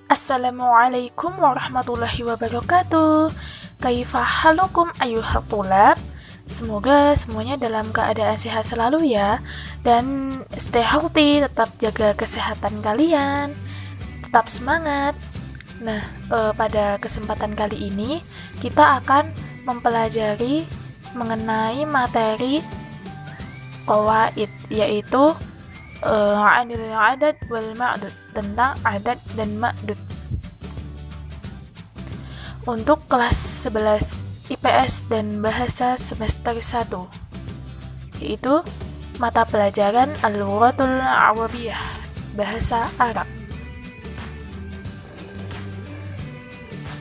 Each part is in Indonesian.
Assalamualaikum warahmatullahi wabarakatuh. Kaifa halukum ayuhal tulab? Semoga semuanya dalam keadaan sehat selalu ya. Dan stay healthy, tetap jaga kesehatan kalian. Tetap semangat. Nah, pada kesempatan kali ini kita akan mempelajari mengenai materi qawaid, yaitu anil adad wal ma'dud, tentang adat dan ma'dud. Untuk kelas 11 IPS dan bahasa semester 1, yaitu mata pelajaran Al-Lughatul Arabiyah, bahasa Arab.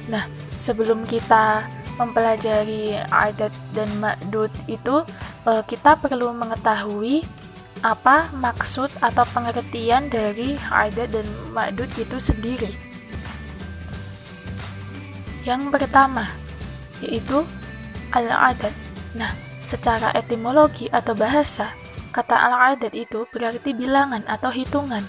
Nah, sebelum kita mempelajari adat dan ma'dud itu, kita perlu mengetahui apa maksud atau pengertian dari adat dan ma'dud itu sendiri. Yang pertama, yaitu al-adat. Nah, secara etimologi atau bahasa, kata al-adat itu berarti bilangan atau hitungan.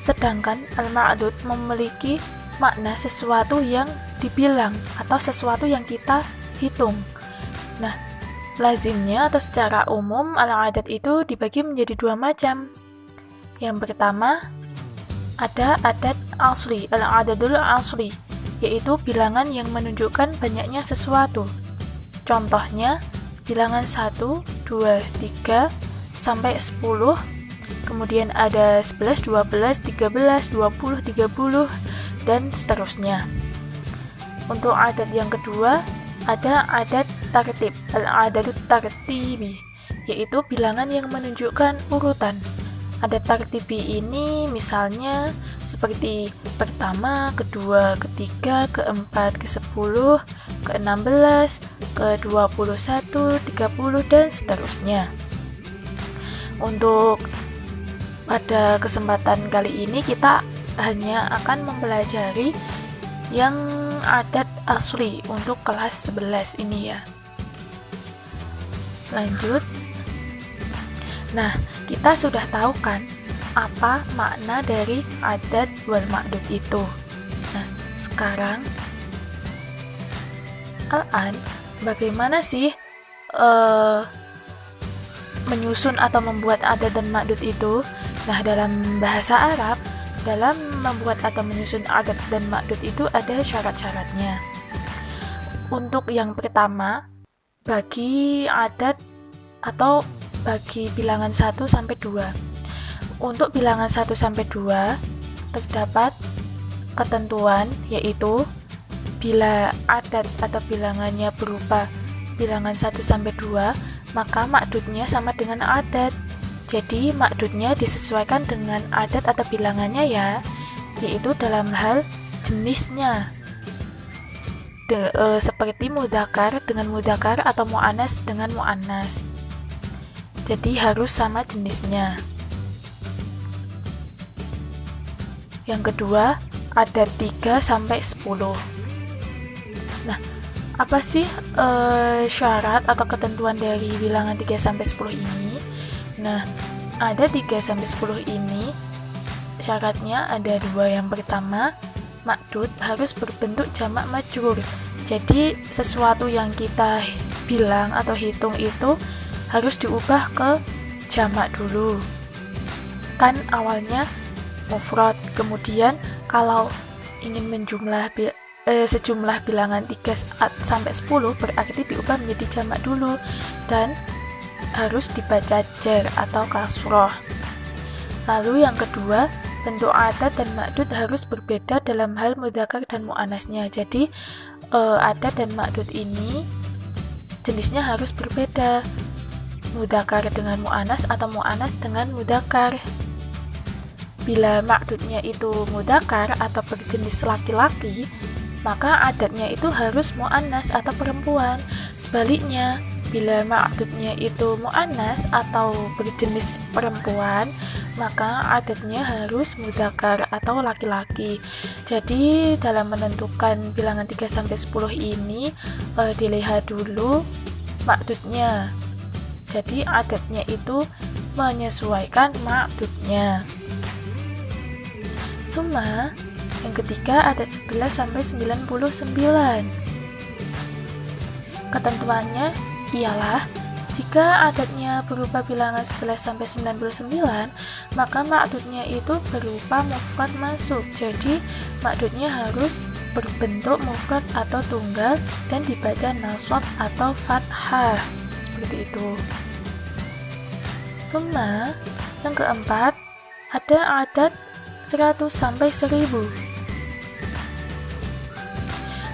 Sedangkan al-ma'dud memiliki makna sesuatu yang dibilang atau sesuatu yang kita hitung. Nah, lazimnya atau secara umum al-adat itu dibagi menjadi dua macam. Yang pertama, ada adat asli, al-adadul asli, yaitu bilangan yang menunjukkan banyaknya sesuatu. Contohnya, bilangan 1, 2, 3, sampai 10, kemudian ada 11, 12, 13, 20, 30, dan seterusnya. Untuk adat yang kedua, ada adat tartib, al-adatut tartibi, yaitu bilangan yang menunjukkan urutan. Adat tartibi ini misalnya seperti pertama, kedua, ketiga, keempat, ke-10, ke-16, ke-21, 30, dan seterusnya. Untuk pada kesempatan kali ini kita hanya akan mempelajari yang adat asli untuk kelas 11 ini ya. Lanjut. Nah, kita sudah tahu kan apa makna dari adat wal ma'dud itu. Nah, sekarang bagaimana sih menyusun atau membuat adat dan ma'dud itu? Nah, dalam bahasa Arab, dalam membuat atau menyusun adat dan ma'dud itu ada syarat-syaratnya. Untuk yang pertama, bagi adat atau bagi bilangan 1 sampai 2. Untuk bilangan 1 sampai 2 terdapat ketentuan, yaitu bila adat atau bilangannya berupa bilangan 1 sampai 2, maka ma'dudnya sama dengan adat. Jadi ma'dudnya disesuaikan dengan adat atau bilangannya ya, yaitu dalam hal jenisnya. Seperti mudzakkar dengan mudzakkar atau mu'annas dengan mu'annas. Jadi harus sama jenisnya. Yang kedua, adat 3 sampai 10. Nah, apa sih syarat atau ketentuan dari bilangan 3 sampai 10 ini? Nah, ada 3 sampai 10 ini syaratnya ada dua. Yang pertama, ma'dud harus berbentuk jamak majrur. Jadi sesuatu yang kita bilang atau hitung itu harus diubah ke jamak dulu. Kan awalnya mufrad, kemudian kalau ingin menjumlah sejumlah bilangan 3 sampai 10 berarti diubah menjadi jamak dulu dan harus dibaca jar atau kasroh. Lalu yang kedua, bentuk adat dan ma'dud harus berbeda dalam hal mudzakkar dan mu'annasnya. Jadi adat dan ma'dud ini jenisnya harus berbeda, mudzakkar dengan mu'annas atau mu'annas dengan mudzakkar. Bila ma'dudnya itu mudzakkar atau berjenis laki-laki, maka adatnya itu harus mu'annas atau perempuan. Sebaliknya, bila ma'dudnya itu mu'annas atau berjenis perempuan, maka adatnya harus mudzakkar atau laki-laki. Jadi dalam menentukan bilangan 3 sampai 10 ini dilihat dulu ma'dudnya. Jadi adatnya itu menyesuaikan ma'dudnya. Cuma Yang ketiga adat 11 sampai 99. Ketentuannya ialah jika adatnya berupa bilangan 11 sampai 99, maka ma'dudnya itu berupa mufrad masuk. Jadi ma'dudnya harus berbentuk mufrad atau tunggal dan dibaca nasab atau fathah. Seperti itu. Summa, yang keempat, ada adat 100 sampai 1000.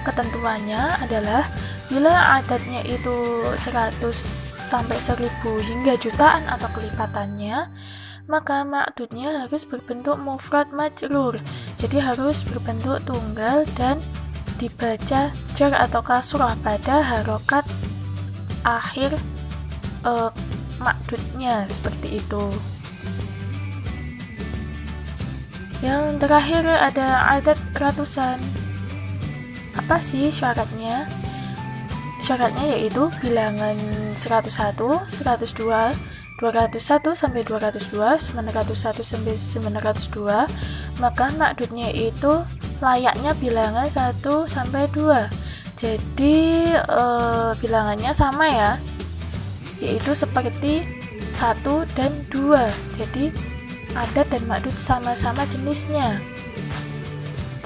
Ketentuannya adalah bila adatnya itu 100 sampai 1000 hingga jutaan atau kelipatannya, maka ma'dudnya harus berbentuk mufrad majrur. Jadi harus berbentuk tunggal dan dibaca jar atau kasrah pada harokat akhir ma'dudnya, seperti itu. Yang terakhir ada adat ratusan. Apa sih syaratnya? Syaratnya yaitu bilangan 101, 102, 201 sampai 202, 901 sampai 902, maka ma'dudnya itu layaknya bilangan 1 sampai 2. Jadi bilangannya sama ya, yaitu seperti 1 dan 2. Jadi adat dan ma'dud sama-sama jenisnya.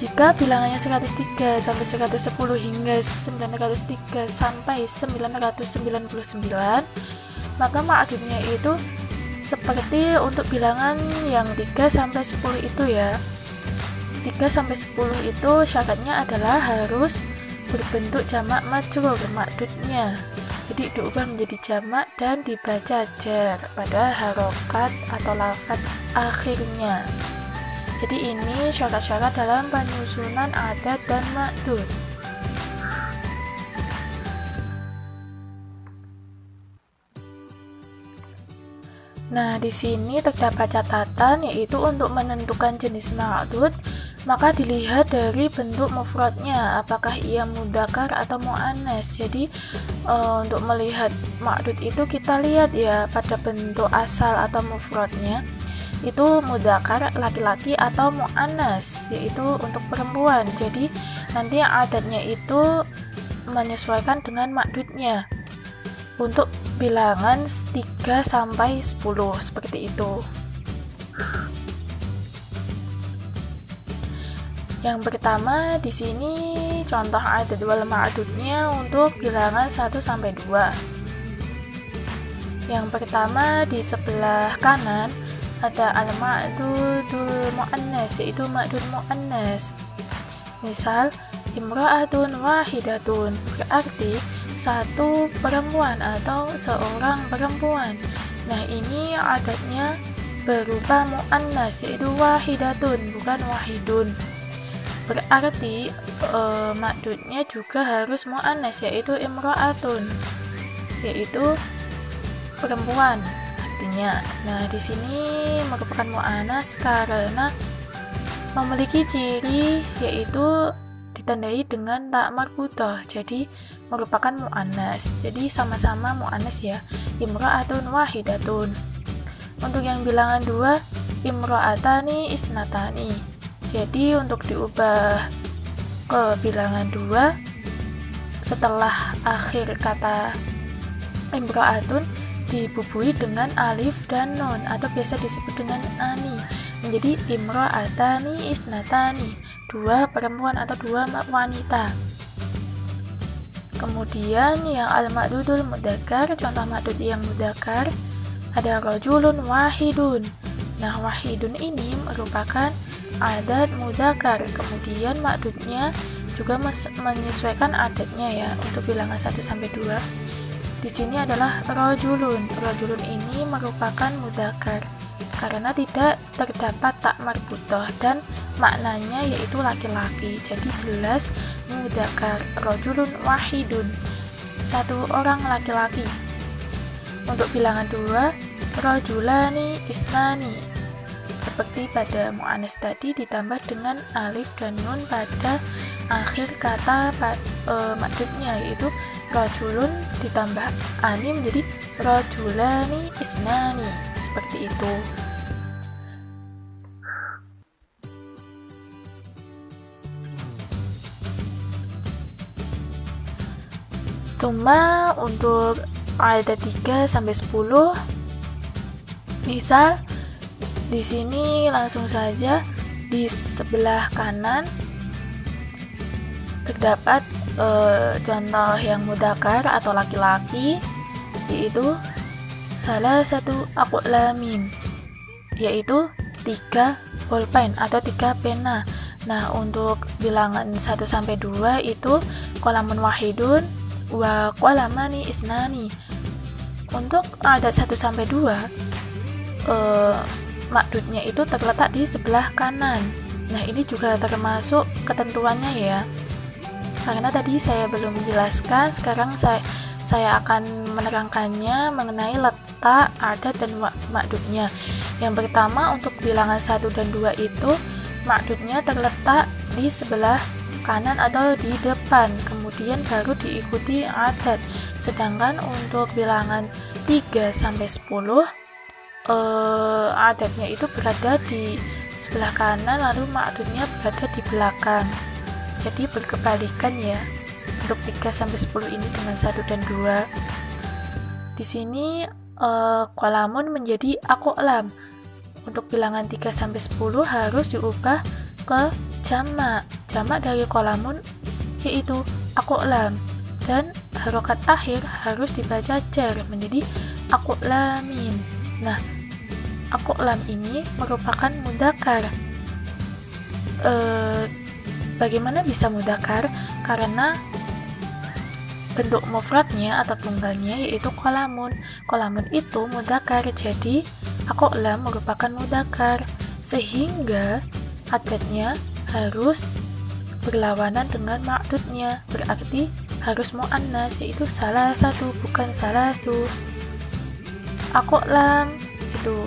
Jika bilangannya 103 sampai 110 hingga 903 sampai 999, maka ma'dudnya itu seperti untuk bilangan yang 3 sampai 10 itu ya. 3 sampai 10 itu syaratnya adalah harus berbentuk jamak majrur ma'dudnya. Jadi diubah menjadi jamak dan dibaca jar pada harokat atau lafaz akhirnya. Jadi ini syarat-syarat dalam penyusunan adat dan ma'dud. Nah, di sini terdapat catatan, yaitu untuk menentukan jenis ma'dud, maka dilihat dari bentuk mufradnya, apakah ia mudzakkar atau muannas. Jadi untuk melihat ma'dud itu kita lihat ya pada bentuk asal atau mufradnya itu mudzakkar laki-laki atau muannas, yaitu untuk perempuan. Jadi nanti adatnya itu menyesuaikan dengan ma'dudnya untuk bilangan 3 sampai 10 seperti itu. Yang pertama di sini contoh adat wal ma'dudnya untuk bilangan 1 sampai 2. Yang pertama di sebelah kanan ada al-ma'dudul mu'annas, yaitu ma'dud mu'annas. Misal imra'atun wahidatun, berarti satu perempuan atau seorang perempuan. Nah, ini adatnya berupa mu'annas, yaitu wahidatun, bukan wahidun. Berarti ma'dudnya juga harus mu'annas, yaitu imra'atun, yaitu perempuan artinya. Nah, di sini merupakan mu'annas karena memiliki ciri yaitu ditandai dengan tak marbutah, jadi merupakan mu'annas. Jadi sama-sama mu'annas ya, imra'atun wahidatun. Untuk yang bilangan 2, imra'atani isnatani. Jadi untuk diubah ke bilangan 2, setelah akhir kata imra'atun dibubui dengan alif dan nun atau biasa disebut dengan ani, menjadi imra'atani isnatani, 2 perempuan atau 2 wanita. Kemudian yang al-ma'dudul mudzakkar, contoh ma'dud yang mudzakkar ada rajulun wahidun. Nah, wahidun ini merupakan adat mudzakkar. Kemudian ma'dudnya juga menyesuaikan adatnya ya untuk bilangan 1 sampai 2. Di sini adalah rajulun. Rajulun ini merupakan mudzakkar karena tidak terdapat tak marbutah dan maknanya yaitu laki-laki. Jadi jelas mudzakkar, rajulun wahidun, satu orang laki-laki. Untuk bilangan 2, rajulani isnani, seperti pada mu'annas tadi ditambah dengan alif dan nun pada akhir kata ma'dudnya, yaitu rajulun ditambah ani menjadi rajulani isnani, seperti itu. Cuma untuk ada 3 sampai 10, misal di sini langsung saja di sebelah kanan terdapat contoh yang mudzakkar atau laki-laki, yaitu salah satu aqlamin, yaitu 3 bolpen atau 3 pena. Nah, untuk bilangan 1 sampai 2 itu qalamun wahidun wa qalamani isnani. Untuk adat 1 sampai 2 makdudnya itu terletak di sebelah kanan. Nah, ini juga termasuk ketentuannya ya. Karena tadi saya belum menjelaskan, sekarang saya akan menerangkannya mengenai letak adat dan makdudnya. Yang pertama, untuk bilangan 1 dan 2 itu makdudnya terletak di sebelah kanan atau di depan, kemudian baru diikuti adat. Sedangkan untuk bilangan 3 sampai 10 adatnya itu berada di sebelah kanan, lalu makdudnya berada di belakang. Jadi berkebalikan ya untuk 3 sampai 10 ini dengan 1 dan 2. Di sini qalamun menjadi aqlam. Untuk bilangan 3 sampai 10 harus diubah ke jamak. Jamak dari qalamun yaitu aqlam, dan harokat akhir harus dibaca jar menjadi aqlamin. Nah, aqlam ini merupakan mudzakkar. Bagaimana bisa mudzakkar? Karena bentuk mufradnya atau tunggalnya yaitu qalamun. Qalamun itu mudzakkar, jadi aqlam merupakan mudzakkar, sehingga adatnya harus berlawanan dengan makdudnya, berarti harus muannas, yaitu salah satu, bukan salah satu. Aqlam itu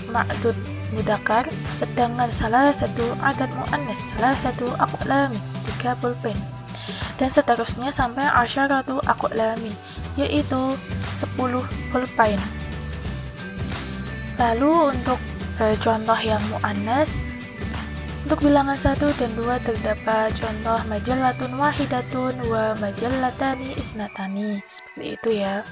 makdud mudzakkar, sedangkan salah satu adat muannas, salah satu aqlamin, 3 pulpen, dan seterusnya sampai asyaratu aqlamin, yaitu 10 pulpen. Lalu untuk contoh yang muannas, untuk bilangan 1 dan 2 terdapat contoh majallatun wahidatun wa majallatani isnatani, seperti itu ya.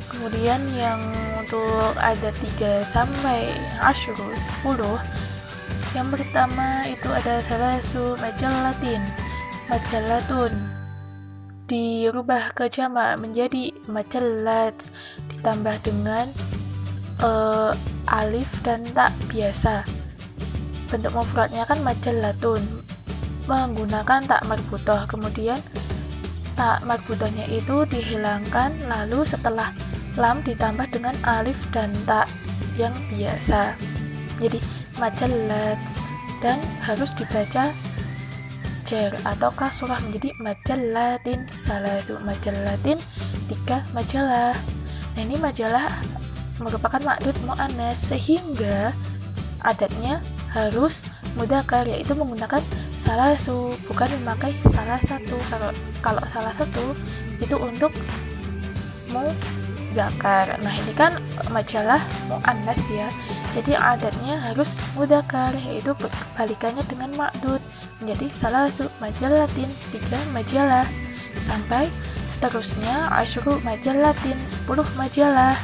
Kemudian yang untuk ada 3 sampai 10, yang pertama itu ada salasu majallatun, dirubah ke jamak menjadi majallat, ditambah dengan alif dan tak biasa. Bentuk mufradnya kan majallatun, menggunakan tak marbutah, kemudian tak marbutahnya itu dihilangkan, lalu setelah lam ditambah dengan alif dan tak yang biasa, jadi majallat, dan harus dibaca jar atau kasurah menjadi majallatin, salah satu majallatin, 3 majalah. Nah, ini majalah merupakan makdud muannas, sehingga adatnya harus mudzakkar, yaitu menggunakan salah satu, bukan memakai salah satu. Kalau salah satu itu untuk mudzakkar. Nah, ini kan majalah muannas ya, jadi adatnya harus mudzakkar, yaitu kebalikannya dengan makdud, menjadi salah satu majallatin, 3 majalah, sampai seterusnya asyru majallatin, 10 majalah.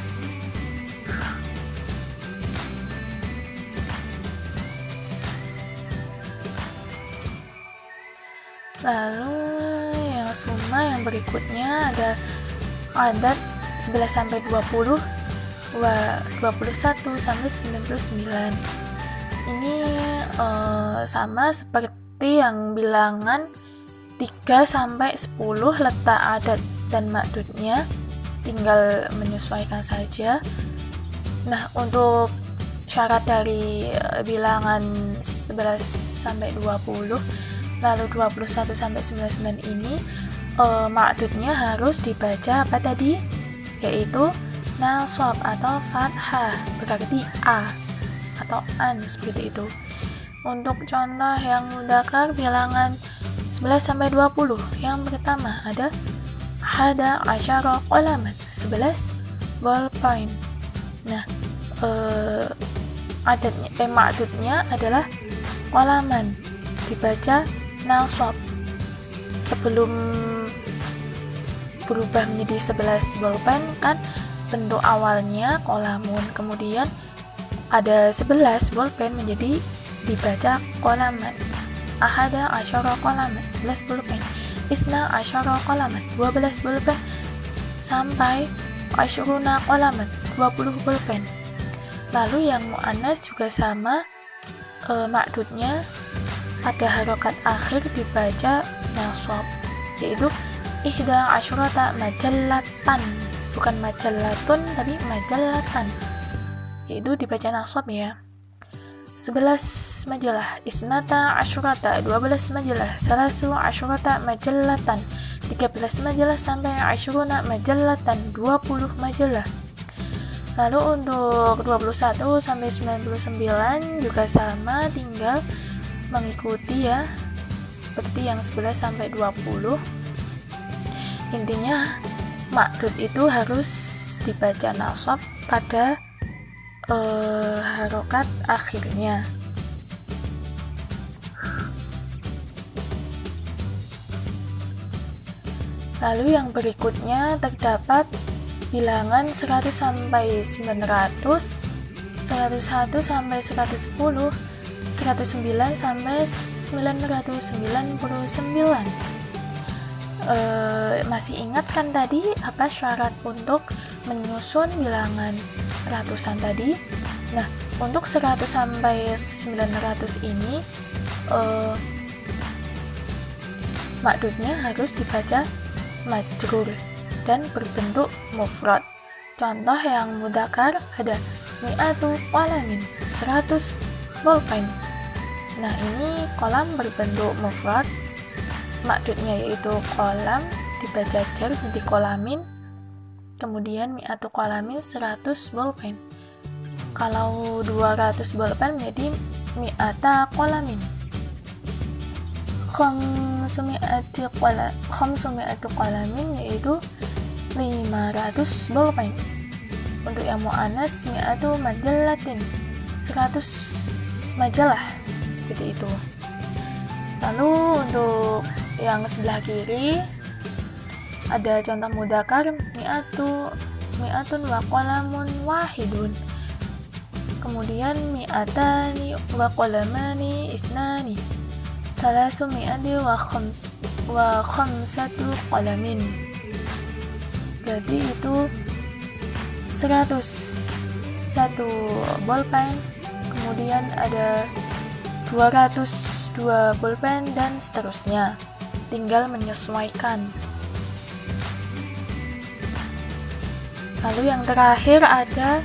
Lalu yang summa yang berikutnya ada adat 11 sampai 20 wa 21 sampai 99. Ini sama seperti yang bilangan 3 sampai 10, letak adat dan makdudnya tinggal menyesuaikan saja. Nah, untuk syarat dari bilangan 11 sampai 20 lalu 21 sampai 99 ini makdudnya harus dibaca apa tadi? Yaitu nasab atau fathah, berarti a atau an, seperti itu. Untuk contoh yang mudzakkar bilangan 11 sampai 20, yang pertama ada hada asyara qalaman, 11 ballpoint. Nah, makdudnya adalah qalaman, dibaca nasab. Sebelum berubah menjadi 11 bolpen kan bentuk awalnya kolamun, kemudian ada 11 bolpen menjadi dibaca kolaman. Ahada asyara kolaman, 11 bolpen. Isna asyara kolaman, 12 bolpen. Sampai asyruna kolaman, 20 bolpen. Lalu yang mu'annas juga sama, makdudnya pada harokat akhir dibaca nasab, yaitu ihda asyrata majallatan, bukan majallatun tapi majallatan, yaitu dibaca nasab ya. 11 majalah, isnata asyrata 12 majalah, salasu asyrata majallatan 13 majalah sampai asyruna majallatan 20 majalah. Lalu untuk 21 sampai 99 juga sama, tinggal mengikuti ya seperti yang 11 sampai 20. Intinya makdud itu harus dibaca nasab pada harokat akhirnya. Lalu yang berikutnya terdapat bilangan 100 sampai 900, 101 sampai 110, 109 sampai 999. Masih ingat kan tadi apa syarat untuk menyusun bilangan ratusan tadi? Nah, untuk 100 sampai 900 ini makdudnya harus dibaca majrur dan berbentuk mufrad. Contoh yang mudzakkar ada mi'atu qalamin, 100 bolpen. Nah, ini kolam berbentuk mufrad, makdudnya yaitu kolam dibaca jar menjadi kolamin, kemudian mi'atu qalamin 100 bolpen. Kalau 200 bolpen menjadi mi'ata qalamin. Khamsumi'atu qalamin yaitu 500 bolpen. Untuk yang mu'annas mi'atu majallatin, 100 majalah, seperti itu. Lalu untuk yang sebelah kiri ada contoh mudzakkar mi'atun wa qalamun wahidun, kemudian mi'atani wa qalamani isnani, salasu mi'ati wa khamsatu qalamin. Jadi itu 101 bolpen, kemudian ada 202 bolpen dan seterusnya, tinggal menyesuaikan. Lalu yang terakhir ada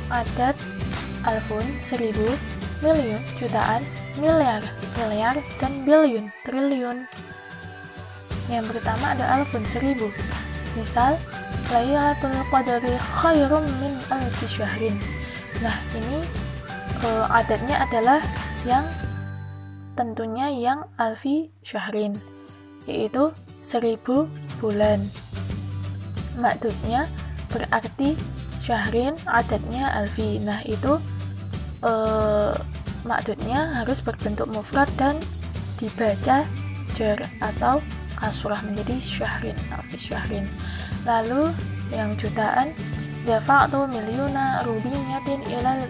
adat alfun, 1000, million, jutaan, miliar, dan billion, triliun. Yang pertama ada alfun, 1000. Misal Lailatul Qadri khairum min alfi syahrin. Nah, ini adatnya adalah yang tentunya yang alfi syahrin, yaitu 1000 bulan. Makdudnya berarti syahrin, adatnya alfi. Nah, itu makdudnya harus berbentuk mufrad dan dibaca jar atau kasrah menjadi syahrin, alfi syahrin. Lalu yang jutaan, dafa'tu milyuna rubiyatin ilal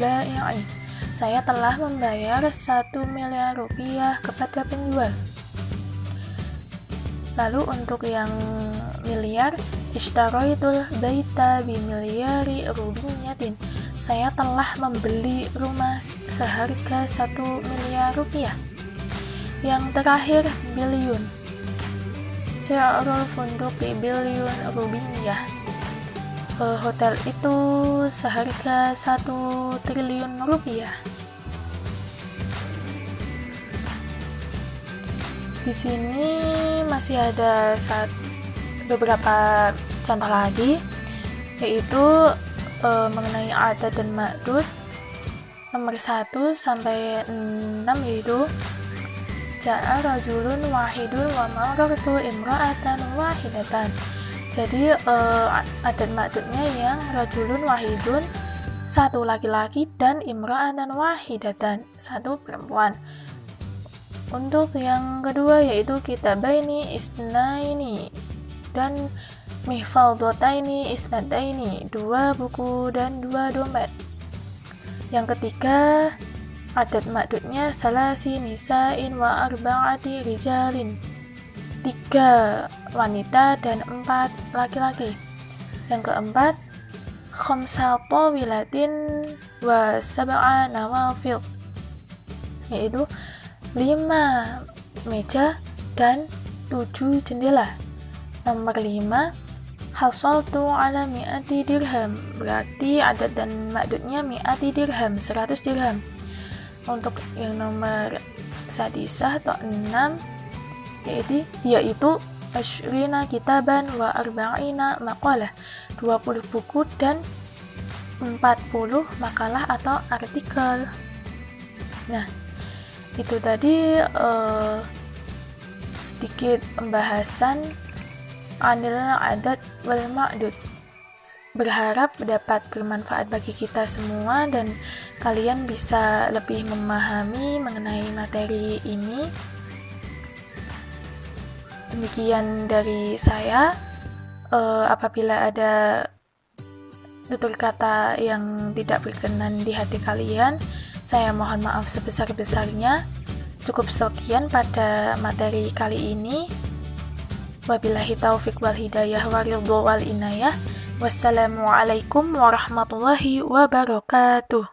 bai'i, saya telah membayar 1 miliar rupiah kepada penjual. Lalu untuk yang miliar, ishtaraitul baita bi milyari rubiyatin, saya telah membeli rumah seharga 1 miliar rupiah. Yang terakhir, billion, sya'rul funduqi billion rubiyah, hotel itu seharga 1 triliun rupiah. Di sini masih ada beberapa contoh lagi, yaitu mengenai adat dan makdud. Nomor 1 sampai 6 yaitu ja'a rajulun wahidun wa marartu imra'atan wahidatan. Jadi adat makdudnya yang rajulun wahidun, 1 laki-laki, dan imra'atan wahidatan, 1 perempuan. Untuk yang kedua yaitu kitabaini isnaini dan mihfaldhataini isnataini, 2 buku dan 2 dompet. Yang ketiga, adat makdudnya salasi nisa'in wa arba'ati rijalin, 3 wanita dan 4 laki-laki. Yang keempat, khamsa tawilatin wa sab'a nawafil, yaitu 5 meja dan 7 jendela. Nomor 5, hasaltu ala mi'ati dirham, berarti adat dan makdudnya mi'ati dirham, 100 dirham. Untuk yang nomor sadisah atau 6 yaitu asyrina kitaban wa arba'ina maqalah, 20 buku dan 40 makalah atau artikel. Nah, itu tadi sedikit pembahasan anil adat wal ma'dud. Berharap dapat bermanfaat bagi kita semua dan kalian bisa lebih memahami mengenai materi ini. Demikian dari saya. Apabila ada tutur kata yang tidak berkenan di hati kalian, saya mohon maaf sebesar-besarnya. Cukup sekian pada materi kali ini. Wabillahi taufiq wal hidayah wa ridho wal inayah. Wassalamualaikum warahmatullahi wabarakatuh.